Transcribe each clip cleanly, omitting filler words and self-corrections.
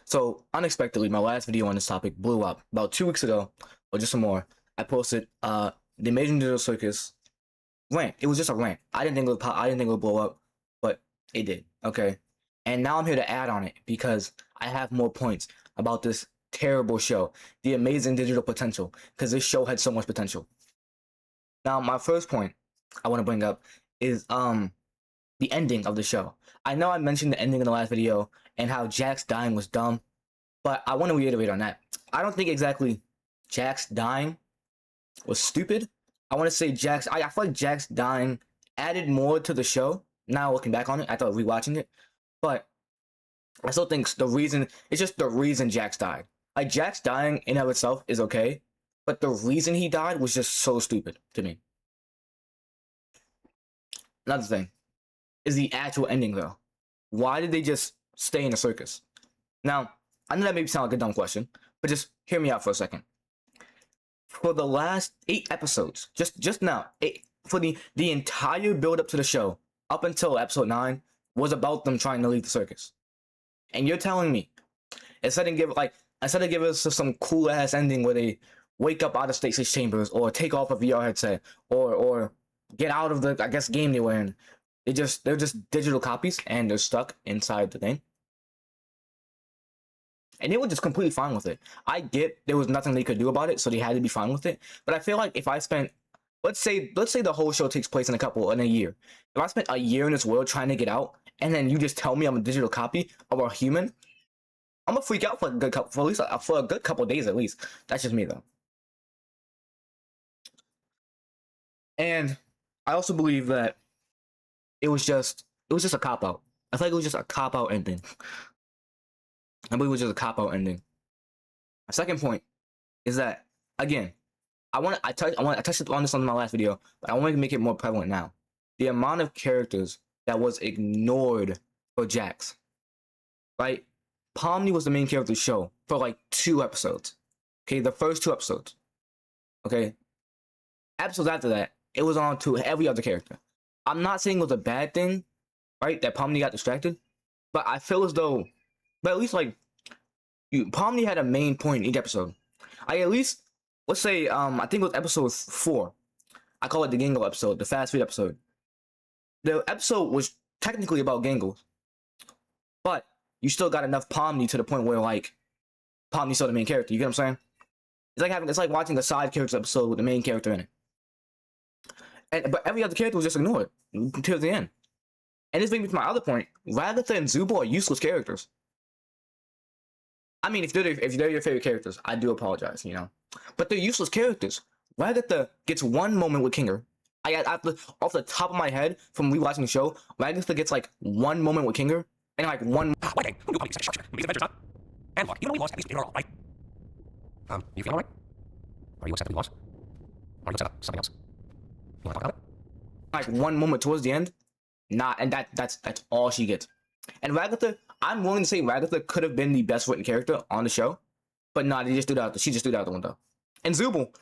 So unexpectedly, my last video on this topic blew up about 2 weeks ago, or just some more. I posted the Amazing Digital Circus rant. It was just a rant. I didn't think I didn't think it would blow up, but it did. Okay, and now I'm here to add on it because I have more points about this terrible show, The Amazing Digital Potential, because this show had so much potential. Now, my first point I want to bring up is the ending of the show. I know I mentioned the ending in the last video and how Jax dying was dumb, but I want to reiterate on that. I don't think exactly Jax dying was stupid. I want to say I feel like Jax dying added more to the show. Now looking back on it, I thought rewatching it, but I still think it's just the reason Jax died. Like Jax dying in of itself is okay, but the reason he died was just so stupid to me. Another thing is the actual ending though. Why did they just stay in the circus? Now, I know that may sound like a dumb question, but just hear me out for a second. For the last 8 episodes, just now, for the entire build up to the show, up until episode 9, was about them trying to leave the circus. And you're telling me, instead of give us some cool ass ending where they wake up out of stasis chambers or take off a VR headset or get out of the game they were in, they're just digital copies and they're stuck inside the thing. And they were just completely fine with it. I get there was nothing they could do about it, so they had to be fine with it. But I feel like if I spent, let's say the whole show takes place in a year. If I spent a year in this world trying to get out, and then you just tell me I'm a digital copy of a human, I'm gonna freak out for a good couple days at least. That's just me though. And I also believe that it was just a cop out. I feel like it was just a cop out ending. I believe it was just a cop out ending. My second point is that again, I touched on this on my last video, but I want to make it more prevalent now. The amount of characters that was ignored for Jax. Right? Pomni was the main character of the show for like 2 episodes. Okay, the first 2 episodes. Okay. Episodes after that, it was on to every other character. I'm not saying it was a bad thing, right? That Pomni got distracted, but I feel as though, but at least like, Pomni had a main point in each episode. At least, let's say, I think it was episode 4. I call it the Gangle episode, the fast food episode. The episode was technically about Gangles, but you still got enough Pomni to the point where like, Pomni's still the main character. You get what I'm saying? It's like watching a side character episode with the main character in it. But every other character was just ignored until the end. And this brings me to my other point. Ragatha and Zubo are useless characters. I mean, if they're your favorite characters, I do apologize, but they're useless characters. Ragatha gets one moment with Kinger. Off the top of my head, from rewatching the show, Ragatha gets like one moment with Kinger, and like one. One day, we'll do something these adventures up. And look, we lost at least all right. You feeling all right? Are you upset that we lost? Are you upset about something else? You want to talk about it? Like one moment towards the end, and that's all she gets. And Ragatha, I'm willing to say Ragatha could have been the best written character on the show, but nah, she just threw it out the window. And Zubul,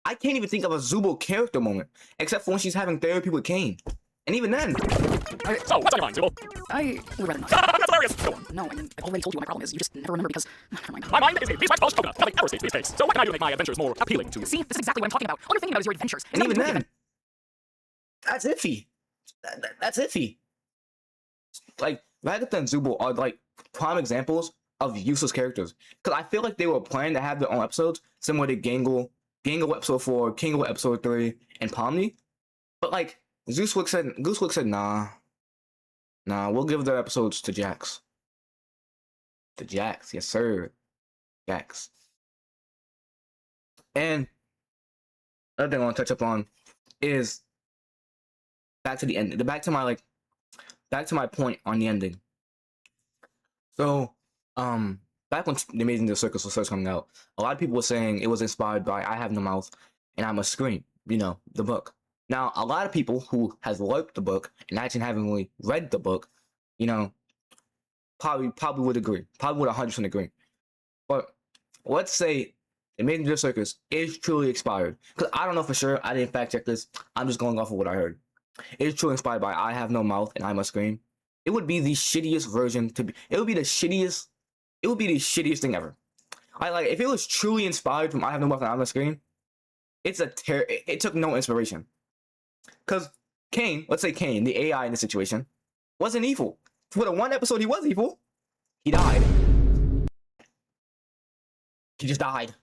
I can't even think of a Zubul character moment except for when she's having therapy with Kane, and even then. So, what's on your mind, Zubul? I would rather not. That's hilarious! Go on. No, and I've already told you what my problem is. You just never remember because. Never mind. My mind is a beeswax post coconut. Nothing ever stays these days. So what can I do to make my adventures more appealing to you? See, this is exactly what I'm talking about. All you're thinking about is your adventures. And even then, that's iffy. That's iffy. Like, Ragatha and Zubul are like prime examples of useless characters. Because I feel like they were planning to have their own episodes, similar to Gangle episode 4, Kingle episode 3, and Pomni. But like, Goosewick said, nah, we'll give their episodes to Jax. To Jax, yes sir. Jax. And another thing I want to touch up on is back to the end. Back to my point on the ending. So, back when The Amazing Digital Circus was first coming out, a lot of people were saying it was inspired by I Have No Mouth and I Must Scream, the book. Now, a lot of people who has liked the book and actually haven't really read the book, probably would agree. Probably would 100% agree. But let's say The Amazing Digital Circus is truly inspired. Because I don't know for sure. I didn't fact check this. I'm just going off of what I heard. It is truly inspired by I Have No Mouth and I Must Scream. It would be the shittiest version to be. It would be the shittiest it would be the shittiest thing ever. I like if it was truly inspired from I Have No Weapon on the Screen. It took no inspiration. Because Kane, let's say Kane, the AI in the situation, wasn't evil. For the one episode he was evil, he died. He just died.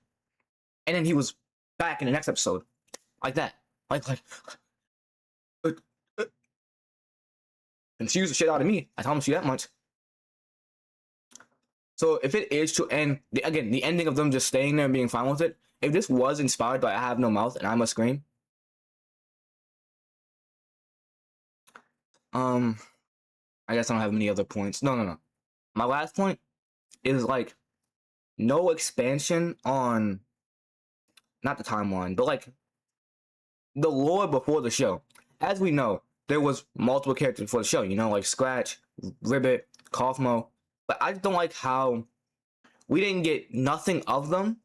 And then he was back in the next episode. Like that. Like uh, uh, confused the shit out of me. I promise you that much. So if it is to end, again, the ending of them just staying there and being fine with it, if this was inspired by I Have No Mouth and I Must Scream, I guess I don't have many other points. No. My last point is like no expansion on not the timeline, but like the lore before the show. As we know, there was multiple characters before the show, you know, like Scratch, Ribbit, Kaufmo. But I just don't like how we didn't get nothing of them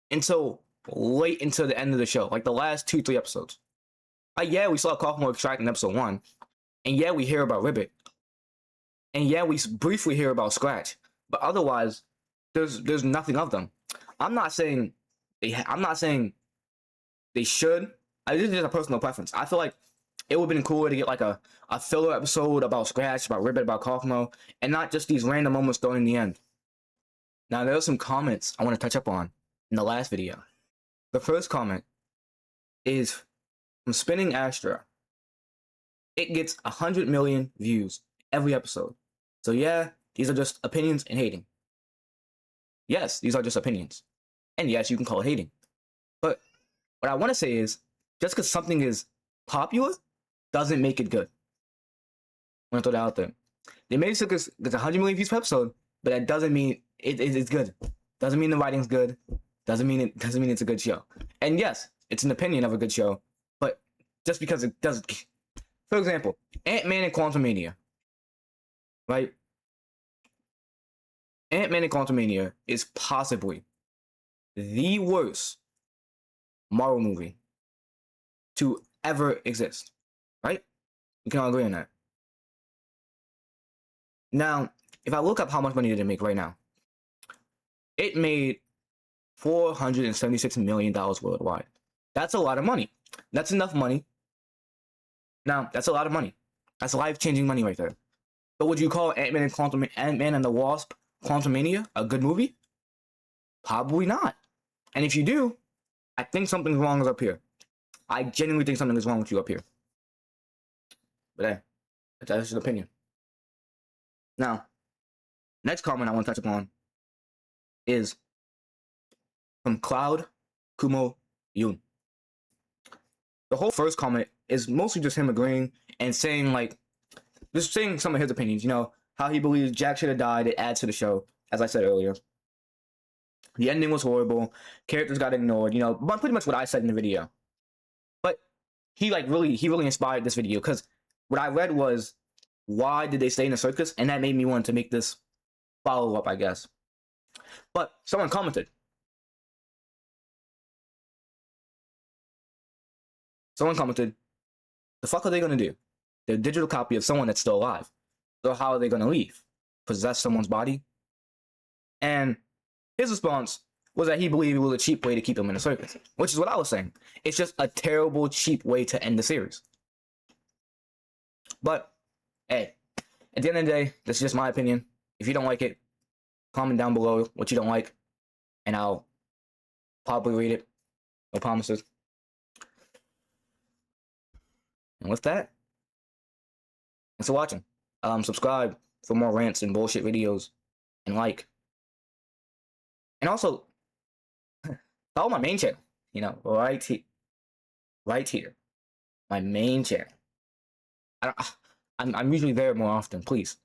until late into the end of the show, like the last 2-3 episodes. Yeah, we saw Kaufmo extract in episode 1, and yeah, we hear about Ribbit, and yeah, we briefly hear about Scratch, but otherwise, there's nothing of them. I'm not saying they should. This is just a personal preference. I feel like it would have been cooler to get like a filler episode about Scratch, about Ribbit, about Kaufmo, and not just these random moments thrown in the end. Now, there are some comments I want to touch up on in the last video. The first comment is from Spinning Astra. It gets 100 million views every episode. So yeah, these are just opinions and hating. Yes, these are just opinions. And yes, you can call it hating. But what I want to say is, just because something is popular doesn't make it good. I want to throw that out there. They made it so it's 100 million views per episode, but that doesn't mean it's good. Doesn't mean the writing's good. Doesn't mean it's a good show. And yes, it's an opinion of a good show, but just because it doesn't. For example, Ant-Man and Quantumania, right? Ant-Man and Quantumania is possibly the worst Marvel movie to ever exist, right? We can all agree on that. Now, if I look up how much money did it make right now, it made $476 million worldwide. That's a lot of money. That's enough money. Now, that's a lot of money. That's life-changing money right there. But would you call Ant-Man and the Wasp Quantumania a good movie? Probably not. And if you do, I think something's wrong up here. I genuinely think something is wrong with you up here. But hey, that's just an opinion. Now, next comment I want to touch upon is from Cloud Kumo Yoon. The whole first comment is mostly just him agreeing and saying just saying some of his opinions, you know, how he believes Jack should have died. It adds to the show, as I said earlier. The ending was horrible. Characters got ignored, you know, but pretty much what I said in the video. But he really inspired this video, because what I read was, why did they stay in the circus? And that made me want to make this follow-up, I guess. But someone commented. The fuck are they going to do? They're a digital copy of someone that's still alive. So how are they going to leave? Possess someone's body? And his response was that he believed it was a cheap way to keep them in the circus, which is what I was saying. It's just a terrible, cheap way to end the series. But, hey, at the end of the day, this is just my opinion. If you don't like it, comment down below what you don't like, and I'll probably read it. No promises. And with that, thanks for watching. Subscribe for more rants and bullshit videos, and like. And also, follow my main channel, you know, right here. My main channel. I'm usually there more often, please.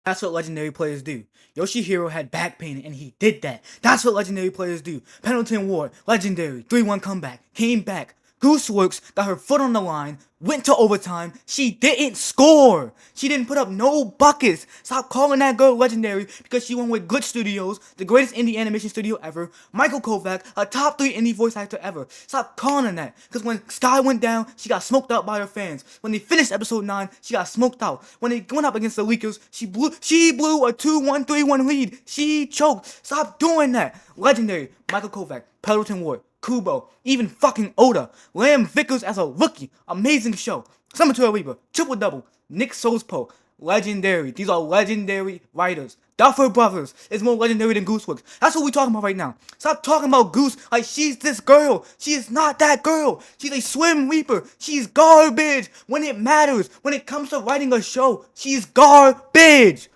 That's what legendary players do. Yoshihiro had back pain and he did that. That's what legendary players do. Pendleton Ward, legendary, 3-1 comeback, came back, Gooseworks got her foot on the line, went to overtime, she didn't score. She didn't put up no buckets. Stop calling that girl legendary because she went with Glitch Studios, the greatest indie animation studio ever, Michael Kovac, a top 3 indie voice actor ever. Stop calling her that, because when Sky went down, she got smoked out by her fans. When they finished episode 9, she got smoked out. When they went up against the Leakers, she blew a 2-1-3-1 lead. She choked. Stop doing that. Legendary, Michael Kovac, Pendleton Ward, Kubo, even fucking Oda, Lamb Vickers as a rookie, amazing show. Summer to a Reaper, triple double, Nick Sospo, legendary. These are legendary writers. Duffer Brothers is more legendary than Gooseworks. That's what we talking about right now. Stop talking about Goose like she's this girl. She is not that girl. She's a swim reaper. She's garbage when it matters. When it comes to writing a show, she's garbage.